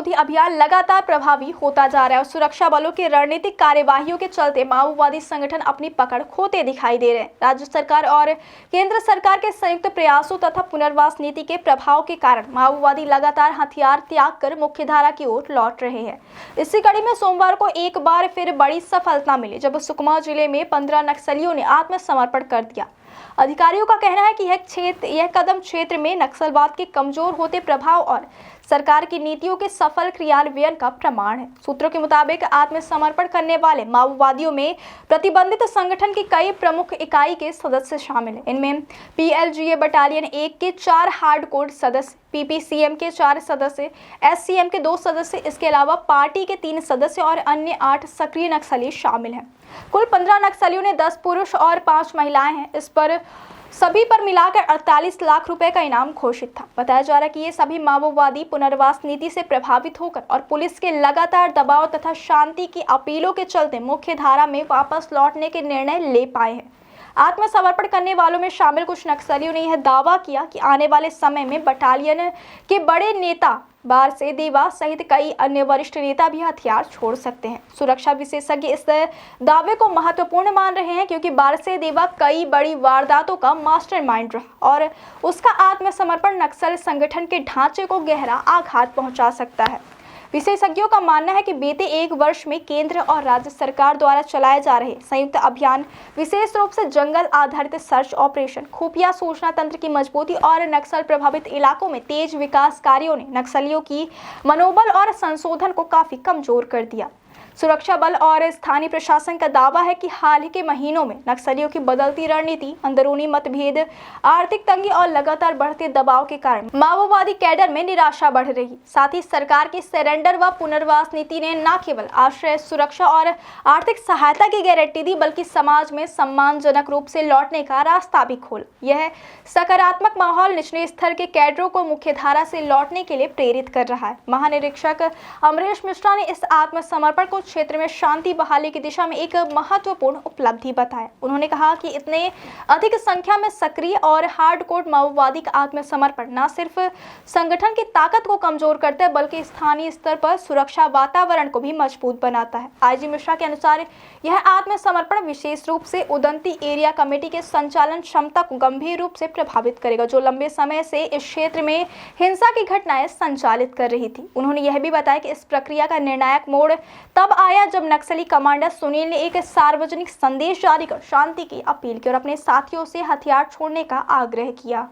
विरोधी अभियान लगातार प्रभावी होता जा रहा है और सुरक्षा बलों की रणनीतिक कार्यवाहियों के चलते माओवादी संगठन अपनी पकड़ खोते दिखाई दे रहे हैं। राज्य सरकार और केंद्र सरकार के संयुक्त प्रयासों तथा पुनर्वास नीति के प्रभाव के कारण माओवादी लगातार हथियार त्याग कर मुख्यधारा की ओर लौट रहे हैं। इसी कड़ी में सोमवार को एक बार फिर बड़ी सफलता मिली जब सुकमा जिले में 15 नक्सलियों ने आत्मसमर्पण कर दिया। अधिकारियों का कहना है कि यह कदम क्षेत्र में नक्सलवाद के कमजोर होते प्रभाव और सरकार की नीतियों के सफल क्रियान्वयन का प्रमाण है। सूत्रों के मुताबिक आत्मसमर्पण करने वाले माओवादियों में प्रतिबंधित संगठन की कई प्रमुख इकाई के सदस्य शामिल हैं। इनमें PLGA बटालियन 1 के 4 हार्डकोर सदस्य, PPCM के 4 सदस्य, SCM के 2 सदस्य, इसके अलावा पार्टी के 3 सदस्य और अन्य 8 सक्रिय नक्सली शामिल हैं। कुल 15 नक्सलियों ने 10 पुरुष और 5 महिलाएं हैं। इस पर सभी पर मिलाकर 48 लाख रुपए का इनाम घोषित था। बताया जा रहा है कि ये सभी माओवादी पुनर्वास नीति से प्रभावित होकर और पुलिस के लगातार दबाव तथा शांति की अपीलों के चलते मुख्य धारा में वापस लौटने के निर्णय ले पाए हैं। आत्मसमर्पण करने वालों में शामिल कुछ नक्सलियों ने यह दावा किया कि आने वाले समय में बटालियन के बड़े नेता बारसे देवा सहित कई अन्य वरिष्ठ नेता भी हथियार छोड़ सकते हैं। सुरक्षा विशेषज्ञ इस दावे को महत्वपूर्ण मान रहे हैं क्योंकि बारसे देवा कई बड़ी वारदातों का मास्टरमाइंड रहा और उसका आत्मसमर्पण नक्सल संगठन के ढांचे को गहरा आघात पहुंचा सकता है। विशेषज्ञों का मानना है कि बीते 1 वर्ष में केंद्र और राज्य सरकार द्वारा चलाए जा रहे संयुक्त अभियान, विशेष रूप से जंगल आधारित सर्च ऑपरेशन, खुफिया सूचना तंत्र की मजबूती और नक्सल प्रभावित इलाकों में तेज विकास कार्यों ने नक्सलियों की मनोबल और संशोधन को काफी कमजोर कर दिया। सुरक्षा बल और स्थानीय प्रशासन का दावा है कि हाल ही के महीनों में नक्सलियों की बदलती रणनीति, अंदरूनी मतभेद, आर्थिक तंगी और लगातार बढ़ते दबाव के कारण माओवादी कैडर में निराशा बढ़ रही। साथ ही सरकार की सरेंडर व पुनर्वास नीति ने न केवल आश्रय, सुरक्षा और आर्थिक सहायता की गारंटी दी बल्कि समाज में सम्मानजनक रूप से लौटने का रास्ता भी खोला। यह सकारात्मक माहौल निचले स्तर के कैडरों को मुख्यधारा से लौटने के लिए प्रेरित कर रहा है। महानिरीक्षक अमरेश मिश्रा ने इस आत्मसमर्पण को क्षेत्र में शांति बहाली की दिशा में एक महत्वपूर्ण उपलब्धि बताया। उन्होंने कहा कि इतने अधिक संख्या में सक्रिय और हार्डकोर माओवादी का आत्मसमर्पण न सिर्फ संगठन की ताकत को कमजोर करता है बल्कि स्थानीय स्तर पर सुरक्षा वातावरण को भी मजबूत बनाता है। IG मिश्रा के अनुसार यह आत्मसमर्पण विशेष रूप से उदंती एरिया कमेटी के संचालन क्षमता को गंभीर रूप से प्रभावित करेगा, जो लंबे समय से इस क्षेत्र में हिंसा की घटनाएं संचालित कर रही थी। उन्होंने यह भी बताया कि इस प्रक्रिया का निर्णायक मोड़ तब आया जब नक्सली कमांडर सुनील ने एक सार्वजनिक संदेश जारी कर शांति की अपील की और अपने साथियों से हथियार छोड़ने का आग्रह किया।